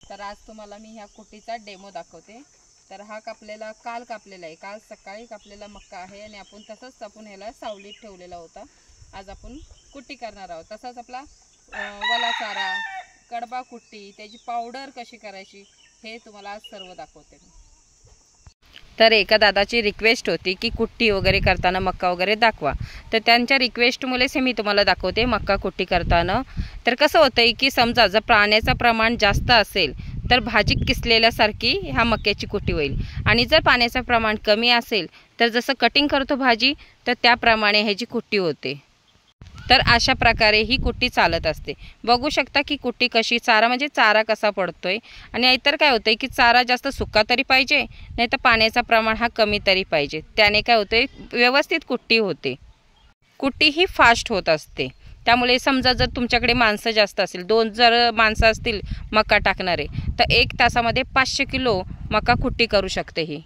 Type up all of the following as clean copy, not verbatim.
तर आज तुम्हाला मी ह्या कुट्टीचा डेमो दाखवते। तर हा कापलेला काल कापलेला आहे, काल सकाळी कापलेला मक्का आहे आणि आपण तसंच आपण ह्याला सावलीत ठेवलेला होता। आज आपण कुट्टी करणार आहोत। तसाच आपला वला चारा, कडबा कुट्टी, त्याची पावडर कशी करायची हे तुम्हाला आज सर्व दाखवते मी। तर एका दादाची रिक्वेस्ट होती की कुट्टी वगैरे करताना मक्का वगैरे दाखवा, तर त्यांच्या रिक्वेस्टमुळेच मी तुम्हाला दाखवते मक्का कुट्टी करताना। तर कसं होतंय की समजा जर पाण्याचं प्रमाण जास्त असेल तर भाजी किसलेल्यासारखी ह्या मक्याची कुट्टी होईल, आणि जर पाण्याचं प्रमाण कमी असेल तर जसं कटिंग करतो भाजी तर त्याप्रमाणे ह्याची कुट्टी होते। तर अशा प्रकारे ही कुट्टी चालत असते। बघू शकता की कुट्टी कशी, चारा म्हणजे चारा कसा पडतोय, आणि इतर काय होतंय की चारा जास्त सुका तरी पाहिजे, नाही तर पाण्याचा प्रमाण हा कमी तरी पाहिजे। त्याने काय होतंय, व्यवस्थित कुट्टी होते। कुट्टी ही फास्ट होत असते। त्यामुळे समजा जर तुमच्याकडे माणसं जास्त असतील, 2 जर माणसं असतील मका टाकणारे, तर 1 तासामध्ये 500 किलो मका कुट्टी करू शकते ही।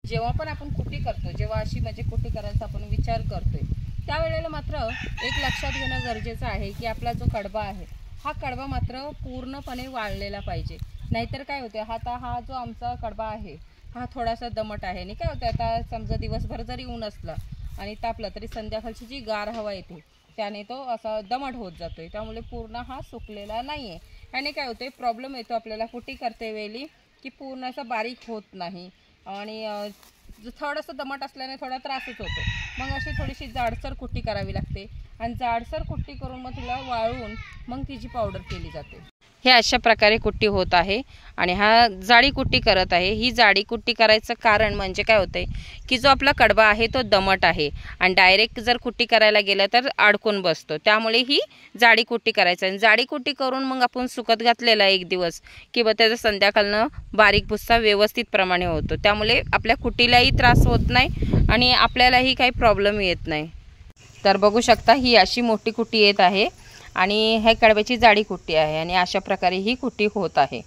जेव्हा पण आपण कुट्टी करतो, जेव्हा अशी म्हणजे कुट्टी करायचा आपण विचार करतोय, त्यावेळेला मात्र एक लक्षात घेणं गरजेचं आहे की आपला जो कडबा आहे हा कडबा मात्र पूर्णपणे वाळलेला पाहिजे। नाहीतर काय होते, हा जो आमचा कडबा आहे हा थोडासा दमट आहे, आणि काय होतं आता समजा दिवसभर जरी ऊन असलं आणि तापलं तरी संध्याकाळची जी गार हवा येते त्याने तो असा दमट होत जातोय। त्यामुळे पूर्ण हा सुकलेला नाहीये, आणि काय होते प्रॉब्लेम येतो आपल्याला कुट्टी करते वेळी की पूर्ण असा बारीक होत नाही, आणि थोडंसं दमट असल्याने थोडा त्रासच होतो। मग अशी थोडीशी जाडसर कुट्टी करावी लागते, आणि जाडसर कुट्टी करून मग तिला वाळवून मग तिची पावडर केली जाते। हे अशा प्रकारे कुट्टी होत आहे, आणि हा जाडी कुट्टी करत आहे। ही जाडी कुट्टी करायचं कारण म्हणजे काय होतंय की जो आपला कडबा आहे तो दमट आहे, आणि डायरेक्ट जर कुट्टी करायला गेलं तर अडकून बसतो। त्यामुळे ही जाडी कुट्टी करायचं, आणि जाडी कुट्टी करून मग आपण सुकत घातलेला 1 दिवस किंवा त्याचा संध्याकाळनं बारीक भुस्सा व्यवस्थित प्रमाणे होतो। त्यामुळे आपल्या कुट्टीलाही त्रास होत नाही आणि आपल्यालाही काही प्रॉब्लेम येत नाही। तर बघू शकता ही अशी मोठी कुट्टी येत आहे, आणि हे कडब्याची जाडी कुट्टी आहे, आणि अशा प्रकारे ही कुट्टी होत आहे।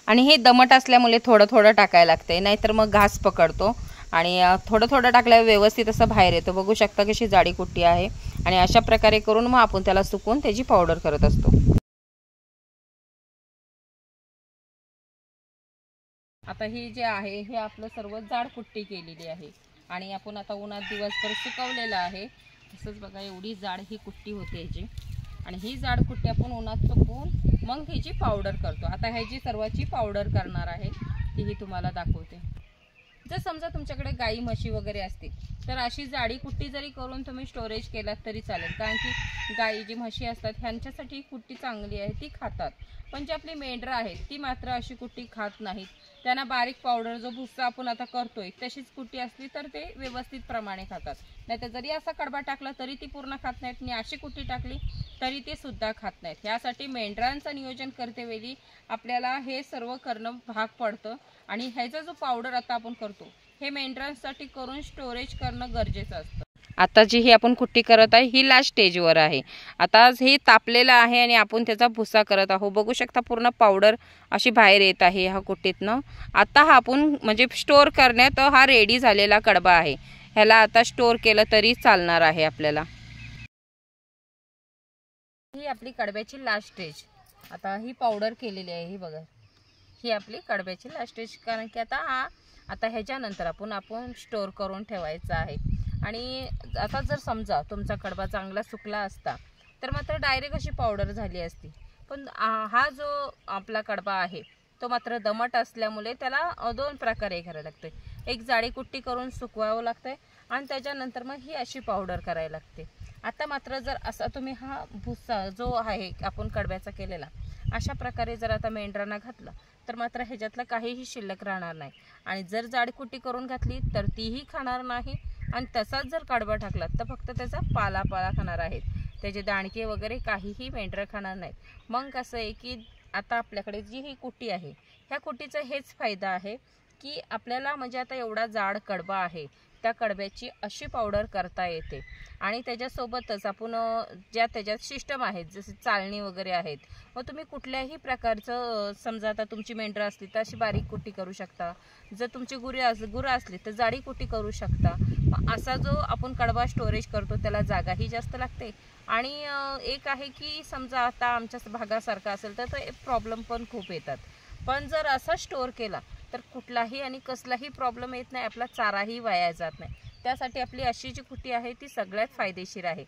आणि हे दमट असल्यामुळे थोडं थोडं टाकायला लागते, नाहीतर मग घास पकडतो, आणि थोडं थोडं टाकल्यावर व्यवस्थित असं बाहेर येतो। बघू शकता कशी जाडी कुट्टी आहे, आणि अशा प्रकारे करून मग आपण त्याला सुकवून त्याची पावडर करत असतो। आता ही जे आहे हे आपलं सर्व जाड कुट्टी केलेली आहे, आणि आपण आता उन्हात दिवसभर सुकवलेलं आहे। तसंच बघा एवढी जाड ही कुट्टी होते ह्याची, आणि ही जाड कुट्टी आपण उन्हात सुकवून मग ह्याची पावडर करतो। आता ह्याची सर्वाची पावडर करणार आहे, तीही तुम्हाला दाखवते। जर समजा तुमच्याकडे गाई म्हशी वगैरे असतील तर अशी जाडी कुट्टी जरी करून तुम्ही स्टोरेज केलात तरी चालेल, कारण की गाई जी म्हशी असतात ह्यांच्यासाठी कुट्टी चांगली आहे, ती खातात। पण जी आपली मेंढरं आहेत ती मात्र अशी कुट्टी खात नाहीत। त्यांना बारीक पावडर जो भुस्सा आपण आता करतोय तशीच कुट्टी असली तर ते व्यवस्थित प्रमाणे खातात, नाहीतर जरी असा कडबा टाकला तरी ती पूर्ण खात नाहीत, आणि अशी कुट्टी टाकली तरी ते सुद्धा खात नाहीत। यासाठी मेंढरांचं नियोजन करते वेळी आपल्याला हे सर्व करणं भाग पडतं, आणि ह्याचा जो पावडर आता आपण करतो हे मेंढरांसाठी करून स्टोरेज करणं गरजेचं असतं। आता जी ही आपण कुट्टी करत आहे ही लास्ट स्टेजवर आहे। आता हे तापलेलं आहे आणि आपण त्याचा भुसा करत आहोत। बघू शकता पूर्ण पावडर अशी बाहेर येत आहे ह्या कुट्टीतनं। आता हा आपण म्हणजे स्टोअर करण्यात हा रेडी झालेला कडबा आहे, ह्याला आता स्टोअर केलं तरी चालणार आहे आपल्याला। ही आपली कडब्याची लास्ट स्टेज, आता ही पावडर केलेली आहे, ही बघा ही आपली कडब्याची लास्ट स्टेज, कारण की आता ह्याच्यानंतर आपण स्टोअर करून ठेवायचं आहे। आणि आता जर समजा तुमचा कडबा चांगला सुकला असता तर मात्र डायरेक्ट अशी पावडर झाली असती, पण हा जो आपला कडबा आहे तो मात्र दमट असल्यामुळे त्याला 2 प्रकारे करायला लागते। एक जाडी कुट्टी करून सुकवावं लागतंय, आणि त्याच्यानंतर मग ही अशी पावडर करायला लागते। आता मात्र जर असा तुम्ही हा भुस्सा जो आहे आपण कडब्याचा केलेला अशा प्रकारे जर आता मेंढरांना घातला तर मात्र ह्याच्यातलं काहीही शिल्लक राहणार नाही, आणि जर जाडी कुट्टी करून घातली तर तीही खाणार नाही, आणि तसाच जर कडबा टाकला तर फक्त त्याचा पाला खाणार आहेत, त्याचे दाणके वगैरे काहीही मेंढरं खाणार नाहीत। मग कसं आहे की आता आपल्याकडे जी ही कुट्टी आहे ह्या कुट्टीचा हेच फायदा आहे की आपल्याला म्हणजे आता एवढा जाड कडबा आहे त्या कडब्याची अशी पावडर करता येते, आणि त्याच्यासोबतच आपण ज्या त्याच्यात सिस्टम आहेत जसे चाळणी वगैरे आहेत, मग तुम्ही कुठल्याही प्रकारचं समजा आता तुमची मेंढरं असली तर अशी बारीक कुट्टी करू शकता, जर तुमची गुरं असली तर जाडी कुट्टी करू शकता। असा जो आपण कडबा स्टोरेज करतो त्याला जागाही जास्त लागते आणि एक आहे की समजा आता आमच्या भागासारखा असेल तर तो प्रॉब्लेम पण खूप येतात, पण जर असा स्टोअर केला तर कुठलाही आणि कसलाही प्रॉब्लेम येत नाही, आपला चाराही वाया जात नाही. त्यासाठी आपली अशी जी कुट्टी आहे ती सगळ्यात फायदेशीर आहे.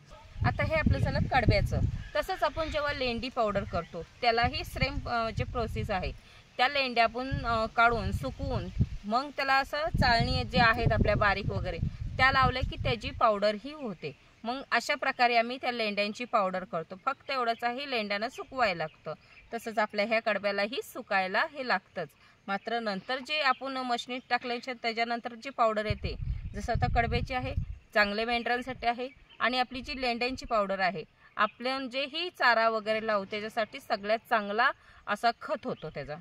आता हे आपलं झालं कडब्याचं. तसंच आपण जेव्हा लेंडी पावडर करतो त्यालाही सेम जे प्रोसेस आहे. त्या लेंड्या आपण काढून सुकवून मग त्याला असं चाळणी जे आहेत आपल्या बारीक वगैरे त्या लावल्या की त्याची पावडरही होते. मग अशा प्रकारे आम्ही त्या लेंड्यांची पावडर करतो. फक्त एवढंच आहे, लेंड्यानं सुकवायला लागतं. तसंच आपल्या ह्या कडब्यालाही सुकायला हे लागतंच. मात्र नंतर जे आपण मशनीत टाकल्याच्या त्याच्यानंतर जी पावडर येते, जसं आता कडब्याची आहे, चांगले मेंढरांसाठी आहे, आणि आपली जी लेंड्यांची पावडर आहे आपल्या जे ही चारा वगैरे लावू त्याच्यासाठी सगळ्यात चांगला असा खत होतो त्याचा.